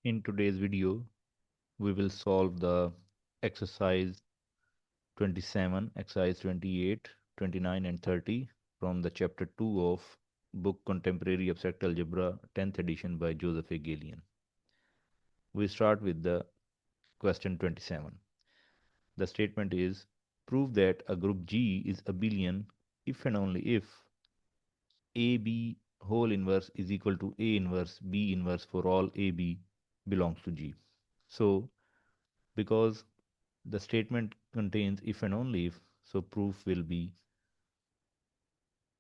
In today's video, we will solve the exercise 27, exercise 28, 29, and 30 from the chapter 2 of book Contemporary Abstract Algebra 10th edition by Joseph A. Gallian. We start with the question 27. The statement is, prove that a group G is abelian if and only if AB whole inverse is equal to A inverse B inverse for all AB belongs to G. So, because the statement contains if and only if, so proof will be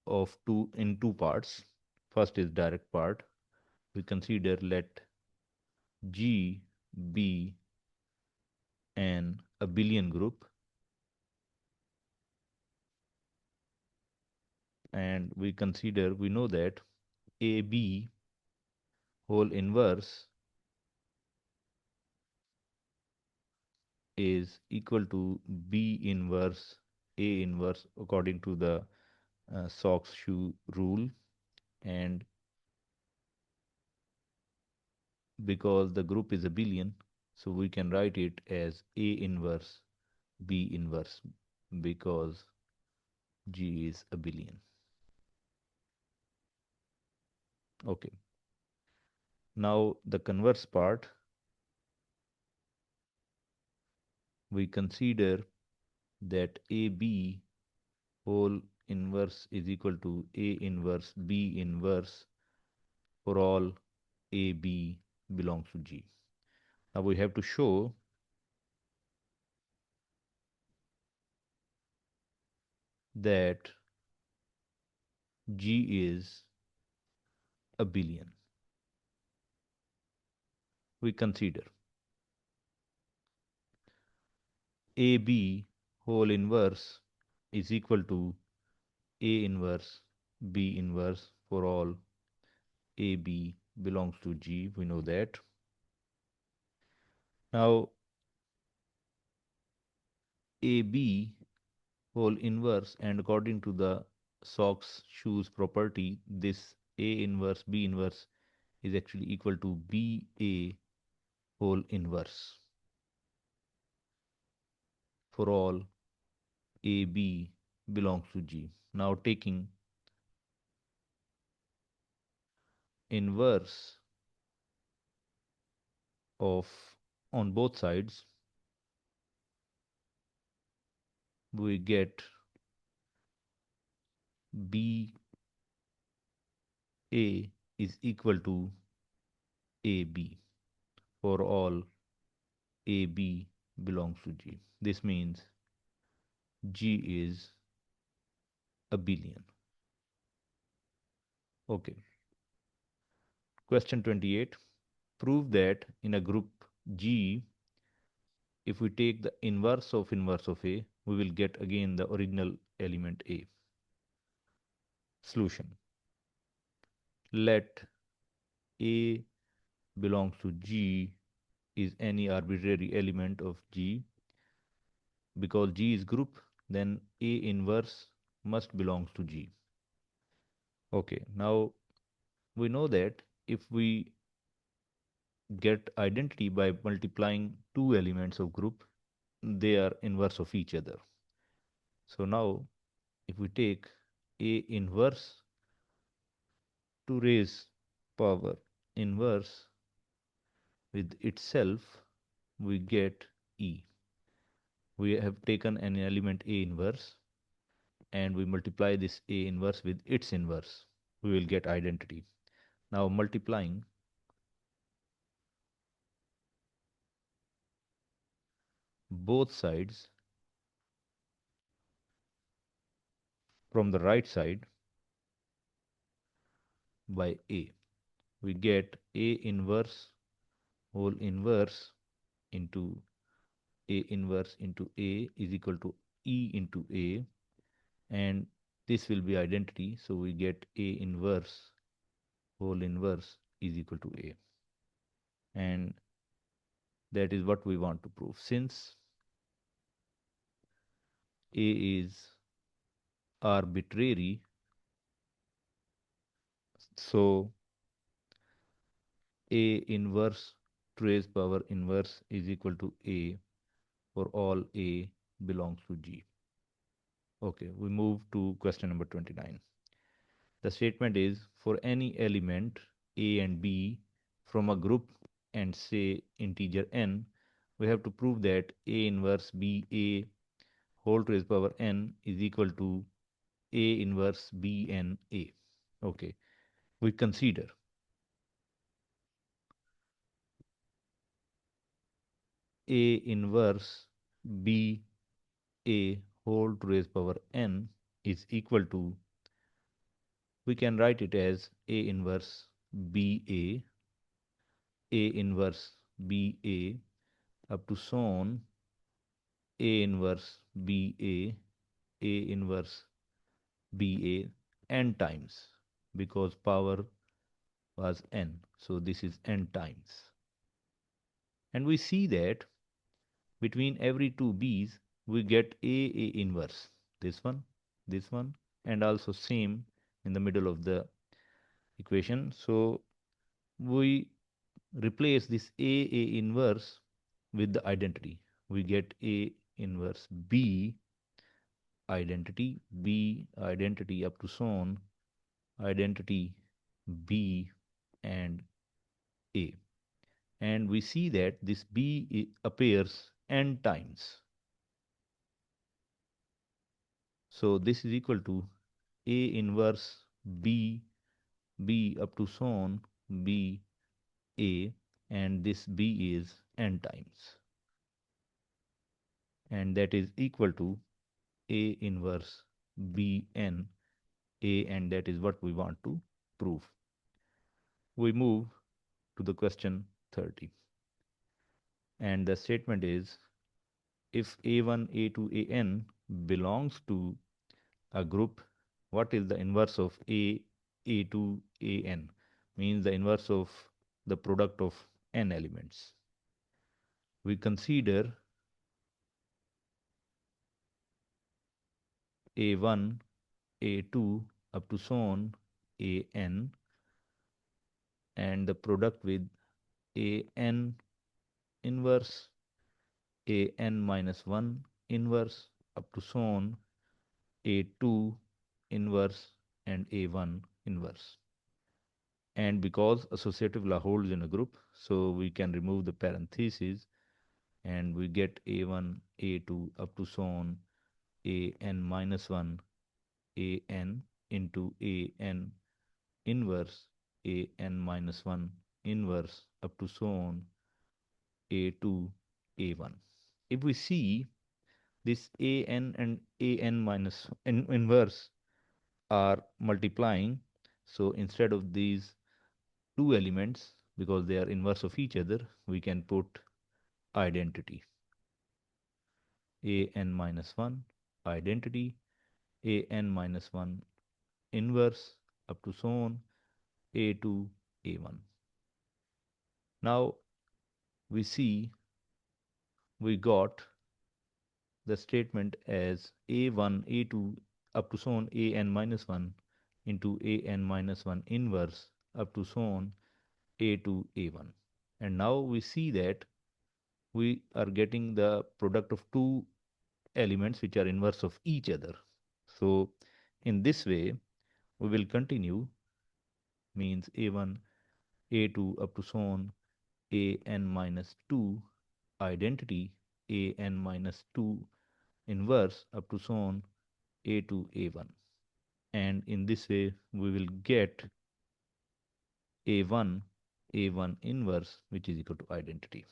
of two parts. First is direct part. We consider let G be an abelian group, and we know that AB whole inverse is equal to B inverse A inverse according to the Sock's shoe rule, and because the group is abelian, so we can write it as A inverse B inverse because G is abelian. Okay. Now the converse part, we consider that AB whole inverse is equal to A inverse B inverse for all AB belongs to G. Now we have to show that G is abelian. We consider AB whole inverse is equal to A inverse B inverse for all AB belongs to G. We know that. Now AB whole inverse, and according to the Sock's shoes property, this A inverse B inverse is actually equal to BA whole inverse for all AB belongs to G. Now taking inverse of on both sides, we get BA is equal to AB for all AB belongs to G. This means G is abelian. Okay. Question 28. Prove that in a group G, if we take the inverse of A, we will get again the original element A. Solution. Let A belongs to G is any arbitrary element of G. Because G is group, then A inverse must belongs to G. Okay, now we know that if we get identity by multiplying two elements of group, they are inverse of each other. So now if we take A inverse to raise power inverse with itself, we get E. We have taken an element A inverse and we multiply this A inverse with its inverse. We will get identity. Now multiplying both sides from the right side by A, we get A inverse whole inverse into A inverse into A is equal to E into A, and this will be identity, so we get A inverse whole inverse is equal to A, and that is what we want to prove. Since A is arbitrary, so A inverse trace power inverse is equal to A for all A belongs to G. Okay, we move to question number 29. The statement is for any element A and B from a group and say integer n, we have to prove that A inverse B A whole raised power n is equal to A inverse B n A. Okay, we consider A inverse B A whole raised power n is equal to, we can write it as A inverse B A inverse B A up to so on A inverse B A inverse B A n times, because power was n. So this is n times. And we see that between every two B's, we get A inverse. This one, and also same in the middle of the equation. So we replace this A inverse with the identity. We get A inverse B identity up to so on, identity B and A. And we see that this B appears n times. So this is equal to A inverse B up to so on B A, and this B is n times. And that is equal to A inverse Bn A, and that is what we want to prove. We move to the question 30. And the statement is if A1, A2, An belongs to a group, what is the inverse of A2, An? Means the inverse of the product of n elements. We consider A1, A2 up to so on An, and the product with An inverse, An minus 1 inverse up to so on A2 inverse and A1 inverse. And because associative law holds in a group, so we can remove the parentheses and we get A1, A2 up to so on An minus 1 An into An inverse An minus 1 inverse up to so on A2 A1. If we see this An and An minus inverse are multiplying, so instead of these two elements, because they are inverse of each other, we can put identity An minus 1 identity An minus 1 inverse up to so on A2 A1. Now we see we got the statement as A1 A2 up to so on An minus 1 into An minus 1 inverse up to so on A2 A1. And now we see that we are getting the product of two elements which are inverse of each other. So in this way, we will continue, means A1, A2 up to so on An minus 2 identity An minus 2 inverse up to so on A2 A1. And in this way, we will get A1 A1 inverse, which is equal to identity.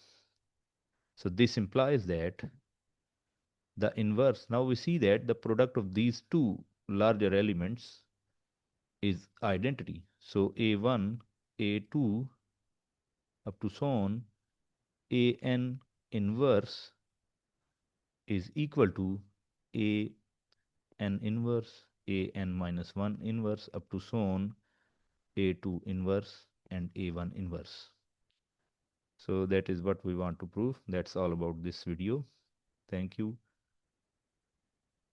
So this implies that the inverse, now we see that the product of these two larger elements is identity. So A1, A2 up to so on An inverse is equal to An inverse An minus 1 inverse up to so on A2 inverse and A1 inverse. So that is what we want to prove. That's all about this video. Thank you.